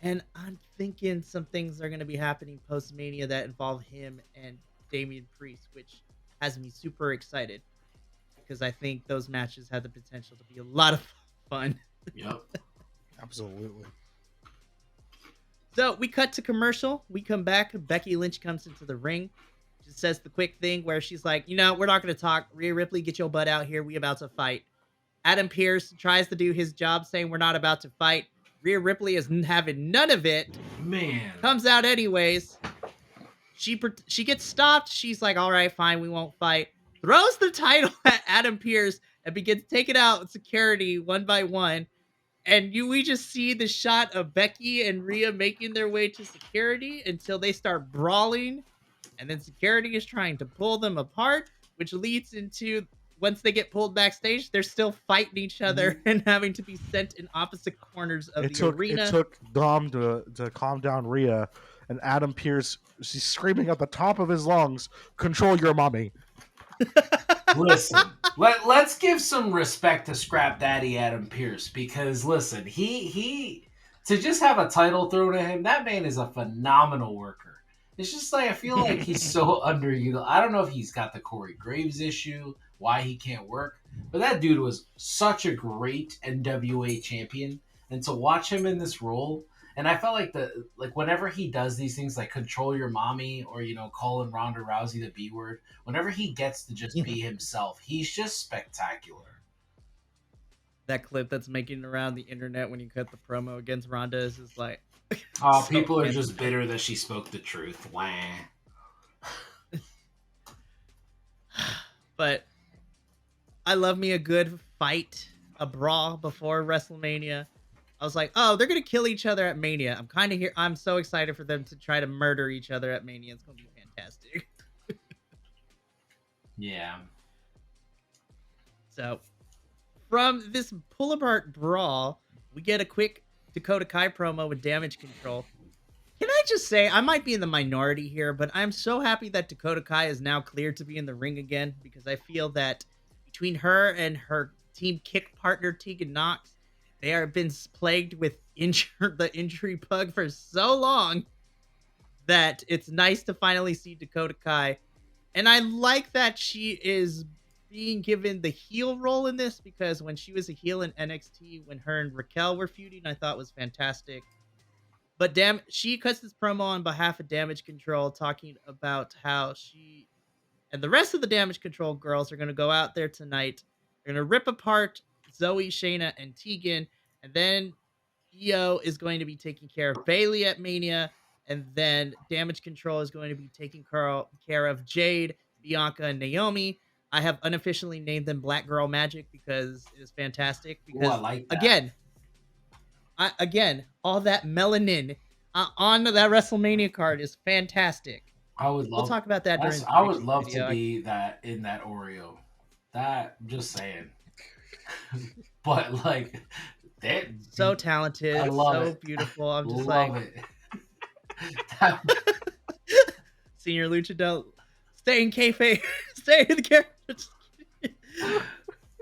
and I'm thinking some things are going to be happening post-Mania that involve him and Damian Priest, which has me super excited because I think those matches have the potential to be a lot of fun. Yep. Absolutely. So we cut to commercial. We come back. Becky Lynch comes into the ring. She says the quick thing where she's like, we're not going to talk. Rhea Ripley, get your butt out here. We about to fight. Adam Pearce tries to do his job saying we're not about to fight. Rhea Ripley is having none of it. Man. Comes out anyways. She gets stopped. She's like, all right, fine. We won't fight. Throws the title at Adam Pearce and begins taking out security one by one. And we just see the shot of Becky and Rhea making their way to security until they start brawling. And then security is trying to pull them apart, which leads into, once they get pulled backstage, they're still fighting each other and having to be sent in opposite corners of the arena. It took Dom to calm down Rhea, and Adam Pearce, she's screaming at the top of his lungs, "Control your mommy." Listen, let's give some respect to Scrap Daddy Adam Pearce, because listen, he to just have a title thrown at him, that man is a phenomenal worker. It's just like, I feel like he's so underutilized. I don't know if he's got the Corey Graves issue, why he can't work, but that dude was such a great NWA champion, and to watch him in this role, and I felt like whenever he does these things like control your mommy or calling Ronda Rousey the B word, whenever he gets to just be himself, he's just spectacular. That clip that's making around the internet when you cut the promo against Ronda is just like, oh, so people are funny. just bitter that she spoke the truth. Wah. But I love me a good fight, a brawl before WrestleMania. I was like, oh, they're going to kill each other at Mania. I'm kind of here. I'm so excited for them to try to murder each other at Mania. It's going to be fantastic. Yeah. So from this pull apart brawl, we get a quick Dakota Kai promo with Damage Control. Can I just say, I might be in the minority here, but I'm so happy that Dakota Kai is now cleared to be in the ring again, because I feel that between her and her team kick partner Tegan Nox, they have been plagued with the injury bug for so long that it's nice to finally see Dakota Kai. And I like that she is being given the heel role in this, because when she was a heel in NXT, when her and Raquel were feuding, I thought was fantastic. But she cuts this promo on behalf of Damage Control, talking about how she and the rest of the Damage Control girls are going to go out there tonight. They're going to rip apart Zoe, Shainea, and Tegan. And then Io is going to be taking care of Bayley at Mania. And then Damage Control is going to be taking care of Jade, Bianca, and Naomi. I have unofficially named them Black Girl Magic because it is fantastic. Because, Ooh, I like that. Again, all that melanin on that WrestleMania card is fantastic. We'll talk about that during. I would love to be that in that Oreo. That, I'm just saying. But like, that so talented, I love so it. beautiful. I'm just love like, it. Senior Lucha, don't stay in kayfabe, stay in the character.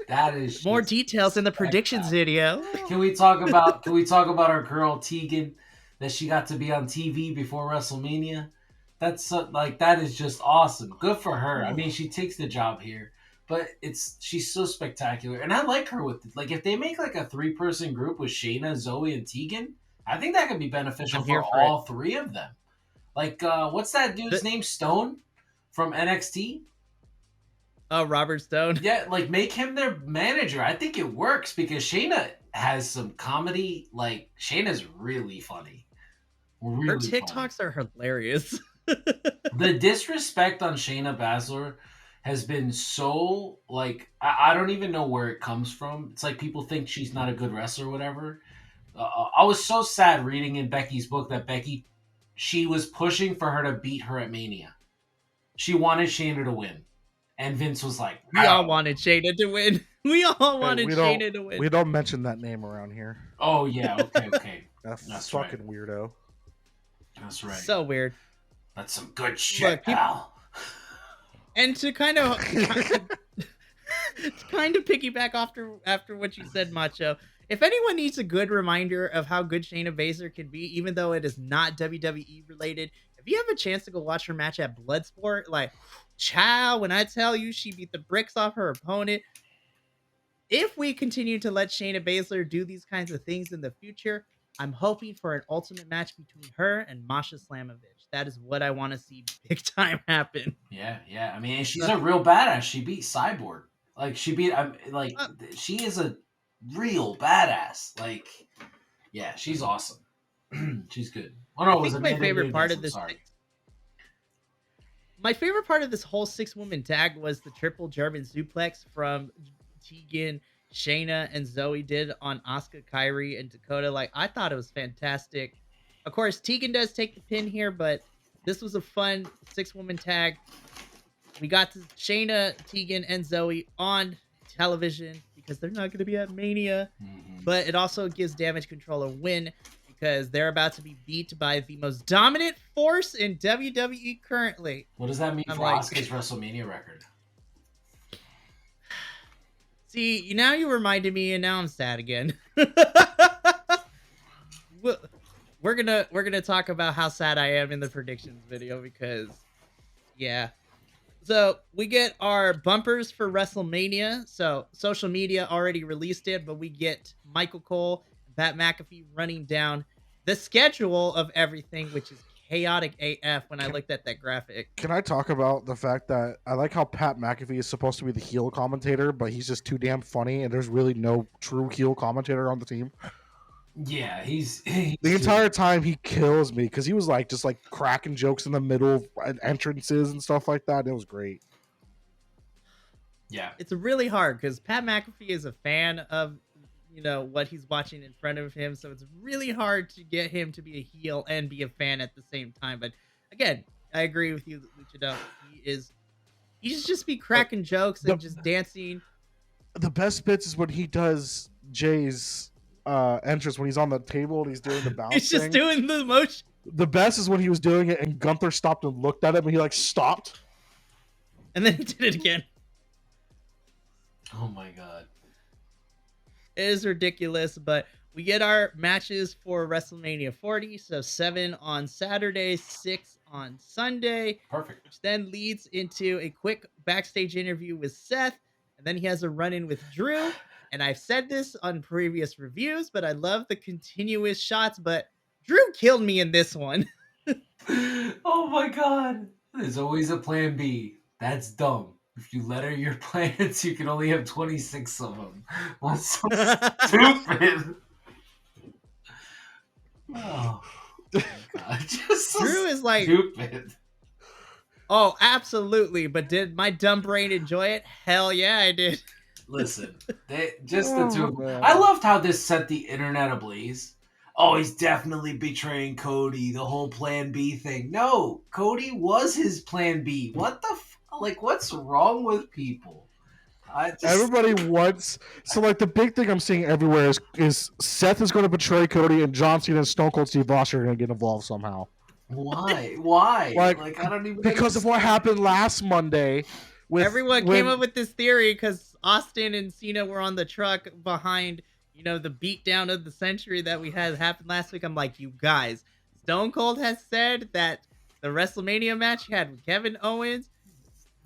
That is more details in the predictions video. Can we talk about our girl Tegan, that she got to be on TV before WrestleMania? That's that is just awesome. Good for her. I mean, she takes the job here, but she's so spectacular, and I like her with it. Like, if they make like a 3-person group with Shainea, Zoe, and Tegan, I think that could be beneficial for all 3 of them. Like, what's that dude's name? Stone from NXT. Oh, Robert Stone. Yeah, like, make him their manager. I think it works because Shainea has some comedy. Like, Shayna's really funny. Really her TikToks funny. Are hilarious. The disrespect on Shainea Basler has been so, like, I don't even know where it comes from. It's like people think she's not a good wrestler or whatever. I was so sad reading in Becky's book that she was pushing for her to beat her at Mania. She wanted Shainea to win. And Vince was like, we all wanted Shainea to win. We all wanted Shainea to win. We don't mention that name around here. Oh, yeah. Okay. That's fucking right. Weirdo. That's right. So weird. That's some good shit, pal. And to kind of piggyback after what you said, Macho, if anyone needs a good reminder of how good Shayna Baszler can be, even though it is not WWE related, if you have a chance to go watch her match at Bloodsport, like, chow, when I tell you she beat the bricks off her opponent. If we continue to let Shayna Baszler do these kinds of things in the future, I'm hoping for an ultimate match between her and Masha Slamovich. That is what I want to see big time happen. Yeah. I mean, she's a real badass. She beat Cyborg. Like she beat. Uh, she is a real badass. Like, yeah, she's awesome. She's good. Oh no, I it was think my Amanda favorite part of Nunes, I'm this sorry. my favorite part of this whole 6-woman tag was the triple German suplex from Tegan, Shayna, and Zoe did on Asuka, Kyrie, and Dakota. Like, I thought it was fantastic. Of course, Tegan does take the pin here, but this was a fun 6-woman tag. We got to Shayna, Tegan, and Zoe on television because they're not going to be at Mania. Mhm. But it also gives Damage Control a win because they're about to be beat by the most dominant force in WWE currently. What does that mean I'm for like- Asuka's WrestleMania record? See, now you reminded me, and now I'm sad again. we're gonna talk about how sad I am in the predictions video because, yeah. So we get our bumpers for WrestleMania. So social media already released it, but we get Michael Cole and Pat McAfee running down the schedule of everything, which is chaotic AF when I looked at that graphic. Can I talk about the fact that I like how Pat McAfee is supposed to be the heel commentator, but he's just too damn funny, and there's really no true heel commentator on the team. Yeah, he's The entire time he kills me because he was like just like cracking jokes in the middle of entrances and stuff like that. It was great. Yeah. It's really hard because Pat McAfee is a fan of, what he's watching in front of him. So it's really hard to get him to be a heel and be a fan at the same time. But again, I agree with you, Luchador. He's just be cracking jokes and just dancing. The best bits is when he does Jay's entrance when he's on the table and he's doing the bouncing. He's just doing the motion. The best is when he was doing it and Gunther stopped and looked at him and he like stopped. And then he did it again. Oh my god. It is ridiculous, but we get our matches for WrestleMania 40. So 7 on Saturday, 6 on Sunday. Perfect. Which then leads into a quick backstage interview with Seth. And then he has a run-in with Drew. And I've said this on previous reviews, but I love the continuous shots. But Drew killed me in this one. Oh my god. There's always a plan B. That's dumb. If you letter your plans, you can only have 26 of them. What's so stupid? Oh my god. Just so Drew is like, stupid. oh, absolutely. But did my dumb brain enjoy it? Hell yeah, I did. Listen, just the two of them. man. I loved how this set the internet ablaze. Oh, he's definitely betraying Cody. The whole Plan B thing. No, Cody was his Plan B. What the what's wrong with people? Everybody wants so like the big thing I'm seeing everywhere is Seth is going to betray Cody and John Cena and Stone Cold Steve Austin are going to get involved somehow. Why? Why? Like, I don't even Because of what happened last Monday. Everyone came up with this theory because Austin and Cena were on the truck behind, the beatdown of the century that we had happen last week. I'm like, you guys, Stone Cold has said that the WrestleMania match he had with Kevin Owens,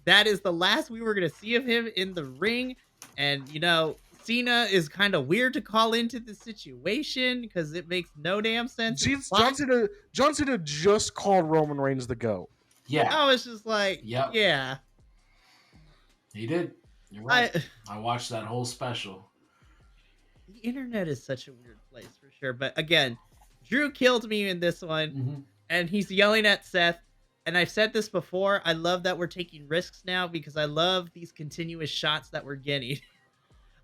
that is the last we were going to see of him in the ring. And, Cena is kind of weird to call into the situation because it makes no damn sense. John Cena just called Roman Reigns the GOAT. Yeah, I was just like, Yep. yeah. he did. You're right. I watched that whole special. The internet is such a weird place for sure. But again, Drew killed me in this one. Mm-hmm. And he's yelling at Seth. And I've said this before. I love that we're taking risks now because I love these continuous shots that we're getting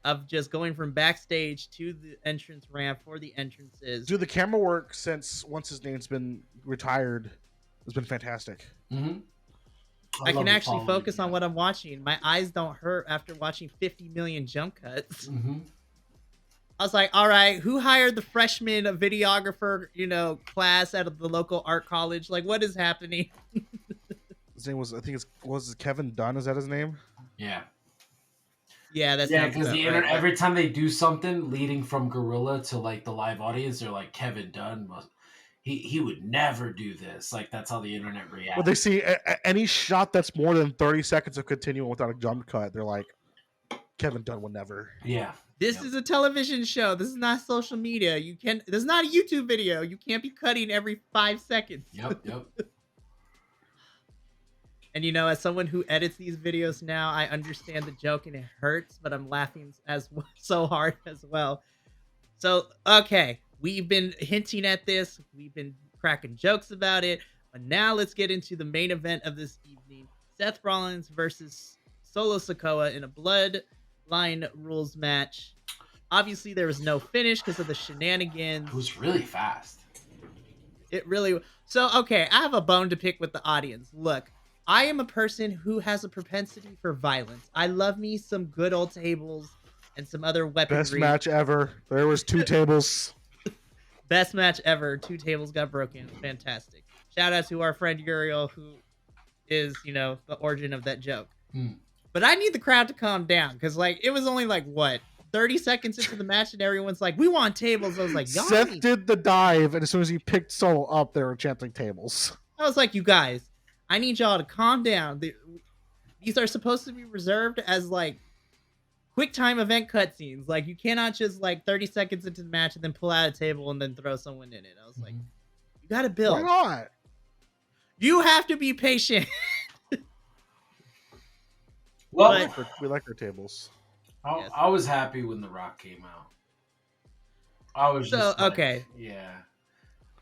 of just going from backstage to the entrance ramp for the entrances. Dude, the camera work since once his name's been retired has been fantastic. Mm-hmm. I can actually focus on what I'm watching. My eyes don't hurt after watching 50 million jump cuts. Mm-hmm. I was like, all right, who hired the freshman videographer, class out of the local art college? Like, what is happening? His name was, was it Kevin Dunn? Is that his name? Yeah. Yeah, that's because the internet, every time they do something leading from Gorilla to like the live audience, they're like Kevin Dunn. he would never do this. Like, that's how the internet reacts. But they see any shot that's more than 30 seconds of continuing without a jump cut, they're like, Kevin Dunn will never. Yeah. This is a television show. This is not social media. This is not a YouTube video. You can't be cutting every 5 seconds. Yep. And as someone who edits these videos now, I understand the joke and it hurts, but I'm laughing so hard as well. So, okay, we've been hinting at this. We've been cracking jokes about it. But now let's get into the main event of this evening. Seth Rollins versus Solo Sikoa in a Bloodline Rules match. Obviously, there was no finish because of the shenanigans. It was really fast. It really... So, okay, I have a bone to pick with the audience. Look, I am a person who has a propensity for violence. I love me some good old tables and some other weaponry. Best match ever. There was 2 tables. Best match ever. 2 tables got broken. Fantastic. Shout out to our friend Uriel, who is, the origin of that joke. But I need the crowd to calm down because, it was only 30 seconds into the match, and everyone's like, "We want tables." I was like, "Y'all." Seth did the dive, and as soon as he picked Solo up, they were chanting tables. I was like, "You guys, I need y'all to calm down. These are supposed to be reserved as quick time event cutscenes. You cannot just 30 seconds into the match and then pull out a table and then throw someone in it." I was like, "You got to build. Why not? You have to be patient." Well, we like our tables. I was happy when The Rock came out. I was just okay. Yeah.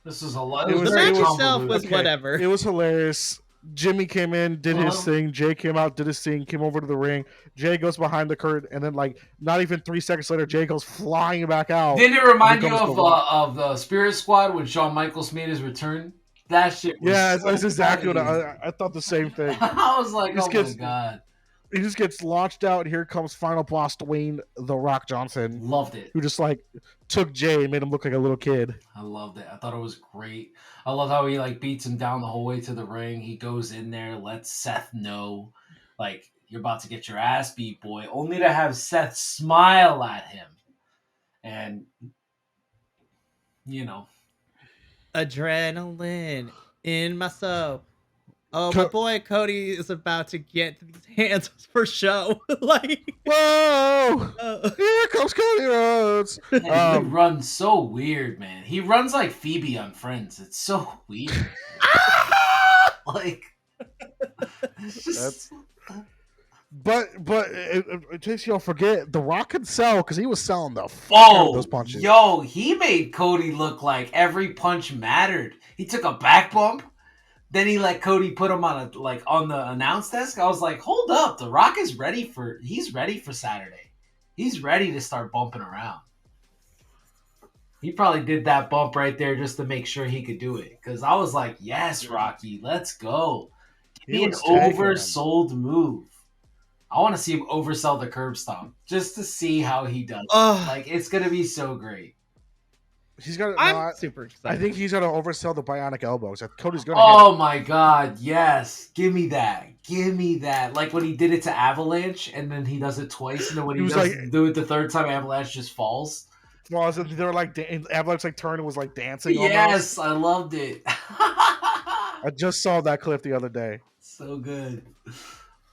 This was a lot. The match itself was whatever. It was hilarious. Jimmy came in, did his thing. Jay came out, did his thing, came over to the ring. Jay goes behind the curtain, and then not even 3 seconds later, Jay goes flying back out. Didn't it remind you of the Spirit Squad when Shawn Michaels made his return? That shit was that's exactly what I thought. The same thing. I was like, oh my god. He just gets launched out, and here comes final boss Dwayne The Rock Johnson. Loved it. Who just took Jay and made him look like a little kid. I loved it. I thought it was great. I love how he beats him down the whole way to the ring. He goes in there, lets Seth know, you're about to get your ass beat, boy. Only to have Seth smile at him. And, adrenaline in my soul. Oh, my boy Cody is about to get these hands for show. Whoa! Here comes Cody Rhodes. He runs so weird, man. He runs like Phoebe on Friends. It's so weird. It's just... But in case you don't forget, The Rock could sell because he was selling the fuck out of those punches. Yo, he made Cody look like every punch mattered. He took a back bump. Then he let Cody put him on on the announce desk. I was like, hold up, The Rock is he's ready for Saturday. He's ready to start bumping around. He probably did that bump right there just to make sure he could do it. Because I was like, yes, Rocky, let's go. Give me an oversold move. I want to see him oversell the curb stomp just to see how he does. It's going to be so great. I'm super excited. I think he's gonna oversell the bionic elbows. Cody's gonna. Oh my god, yes! Give me that. Like when he did it to Avalanche, and then he does it twice, and then when he does do it the third time, Avalanche just falls. Well, they were Avalanche turned and was dancing. Yes, almost. I loved it. I just saw that clip the other day. So good.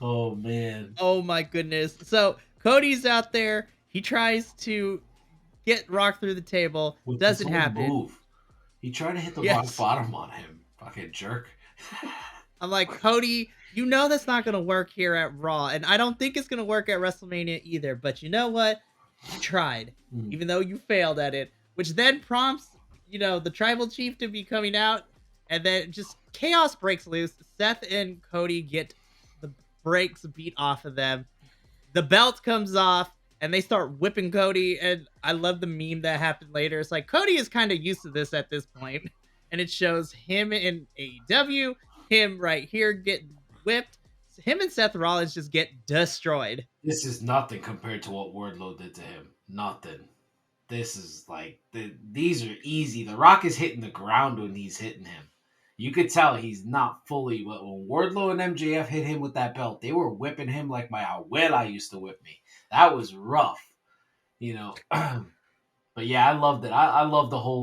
Oh man. Oh my goodness. So Cody's out there. He tries to get Rock through the table. Doesn't happen. Move. He tried to hit the rock bottom on him. Fucking jerk. I'm like, Cody, that's not going to work here at Raw. And I don't think it's going to work at WrestleMania either. But you know what? You tried. Even though you failed at it. Which then prompts, the tribal chief to be coming out. And then just chaos breaks loose. Seth and Cody get the brakes beat off of them. The belt comes off. And they start whipping Cody, and I love the meme that happened later. It's Cody is kind of used to this at this point, and it shows him in AEW, him right here getting whipped, him and Seth Rollins just get destroyed. This is nothing compared to what Wardlow did to him. Nothing. This is these are easy. The Rock is hitting the ground when he's hitting him. You could tell he's not fully. But when Wardlow and MJF hit him with that belt, they were whipping him like my abuela used to whip me. That was rough, But yeah, I loved it. I love the whole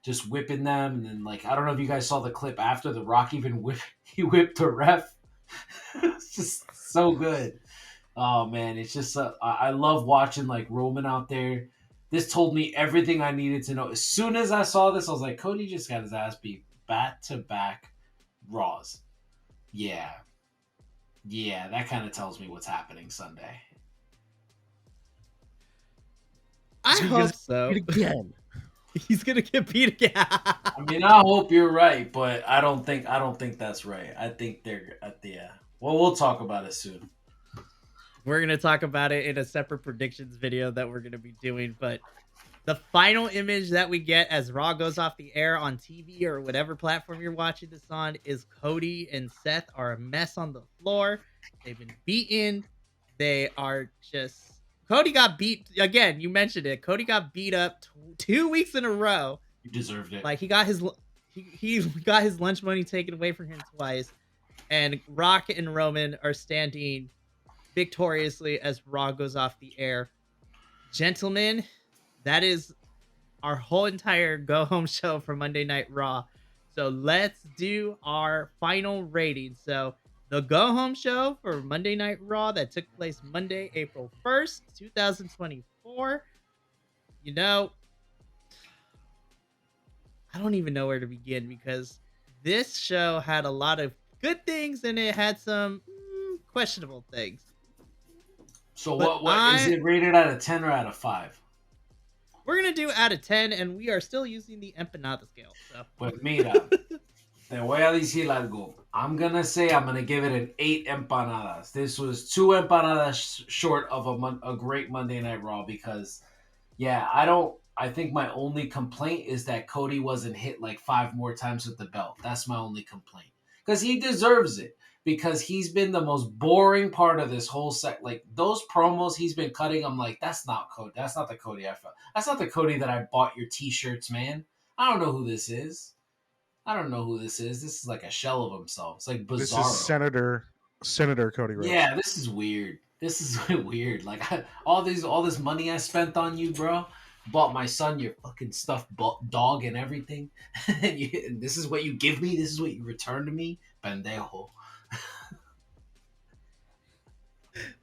just whipping them, and then like I don't know if you guys saw the clip after the Rock even whipped the ref. It's just so good. Oh man, it's just I love watching like Roman out there. This told me everything I needed to know. As soon as I saw this, I was like, Cody just got his ass beat back to back Raws. Yeah, yeah, that kind of tells me what's happening Sunday. I hope so. Again. He's gonna get beat again. I mean, I hope you're right, but I don't think that's right. I think they're yeah. Well, we'll talk about it soon. We're gonna talk about it in a separate predictions video that we're gonna be doing, but the final image that we get as Raw goes off the air on TV or whatever platform you're watching this on is Cody and Seth are a mess on the floor. They've been beaten. They are just... Cody got beat again. You mentioned it. Cody got beat up 2 weeks in a row. You deserved it. Like he got his lunch money taken away from him twice, and Rock and Roman are standing victoriously as Raw goes off the air. Gentlemen, that is our whole entire go home show for Monday Night Raw. So let's do our final rating. So the go home show for Monday Night Raw that took place Monday, April 1st, 2024. You know, I don't even know where to begin because this show had a lot of good things and it had some questionable things. So what is it rated out of 10 or out of 5? We're going to do out of 10, and we are still using the empanada scale. So. Pues mira, te voy a decir algo. I'm going to say I'm going to give it an 8 empanadas. This was 2 empanadas short of a great Monday Night Raw because, yeah, I think my only complaint is that Cody wasn't hit like 5 more times with the belt. That's my only complaint. Because he deserves it. Because he's been the most boring part of this whole set. Like, those promos he's been cutting, I'm like, that's not Cody. That's not the Cody I felt. That's not the Cody that I bought your t-shirts, man. I don't know who this is. This is like a shell of himself. It's like Bizarro. This is Senator Cody Rhodes. Yeah, this is weird. This is weird. Like, all this money I spent on you, bro. Bought my son your fucking stuffed dog and everything. And this is what you give me? This is what you return to me? Pendejo.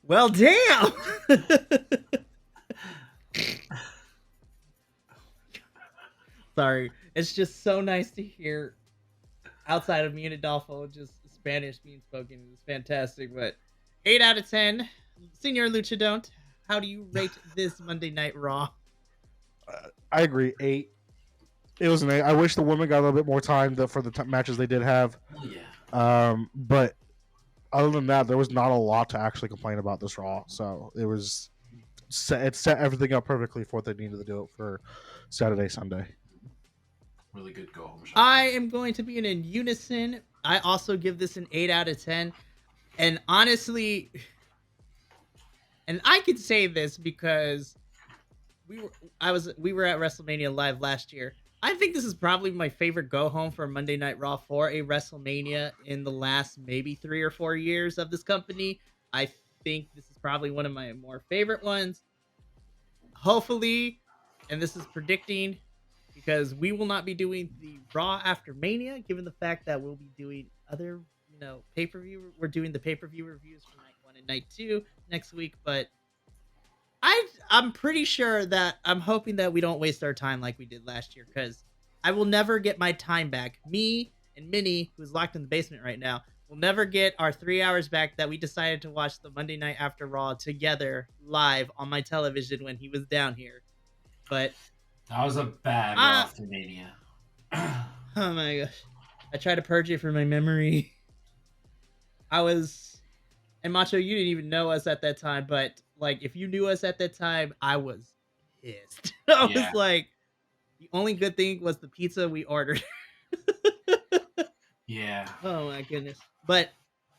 Well, damn. Sorry. It's just so nice to hear outside of me and Adolfo just Spanish being spoken. It was fantastic. But 8 out of 10. Senor Luchadont, how do you rate this Monday Night Raw? I agree. 8. It was an 8. I wish the women got a little bit more time for the matches they did have. Oh, yeah. But other than that, there was not a lot to actually complain about this Raw. So it set everything up perfectly for what they needed to do it for Saturday, Sunday. Really good go home show. I am going to be in unison. I also give this an 8 out of 10. And honestly, and I could say this because we were at WrestleMania Live last year. I think this is probably my favorite go home for Monday Night Raw for a WrestleMania in the last maybe 3 or 4 years of this company. I think this is probably one of my more favorite ones. Hopefully, and this is predicting because we will not be doing the Raw after Mania, given the fact that we'll be doing other, pay-per-view. We're doing the pay-per-view reviews for Night 1 and Night 2 next week, but I'm pretty sure that I'm hoping that we don't waste our time like we did last year because I will never get my time back. Me and Minnie, who's locked in the basement right now, will never get our 3 hours back that we decided to watch the Monday Night After Raw together live on my television when he was down here. But that was a bad WrestleMania. Oh my gosh. I tried to purge it from my memory. And Macho, you didn't even know us at that time, but like if you knew us at that time, I was pissed. I was like, the only good thing was the pizza we ordered. Yeah. Oh my goodness. But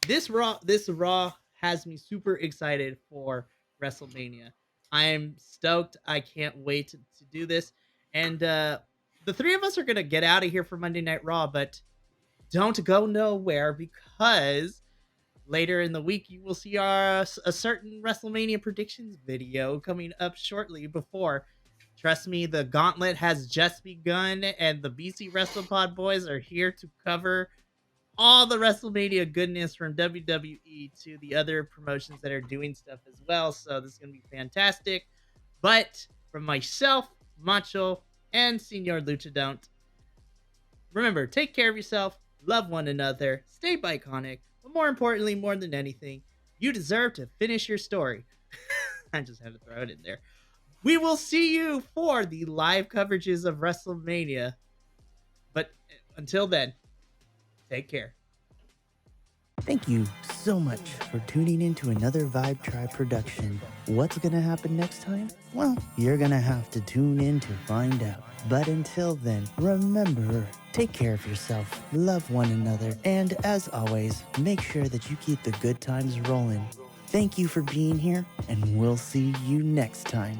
this Raw has me super excited for WrestleMania. I'm stoked. I can't wait to do this. And the 3 of us are gonna get out of here for Monday Night Raw, but don't go nowhere because later in the week, you will see a certain WrestleMania predictions video coming up shortly before. Trust me, the gauntlet has just begun, and the BC WrestlePod boys are here to cover all the WrestleMania goodness from WWE to the other promotions that are doing stuff as well. So this is going to be fantastic. But from myself, Macho, and Senor Luchadont, remember, take care of yourself, love one another, stay iconic, but more importantly, more than anything, you deserve to finish your story. I just had to throw it in there. We will see you for the live coverages of WrestleMania. But until then, take care. Thank you so much for tuning in to another Vibe Tribe production. What's going to happen next time? Well, you're going to have to tune in to find out. But until then, remember, take care of yourself, love one another, and as always, make sure that you keep the good times rolling. Thank you for being here, and we'll see you next time.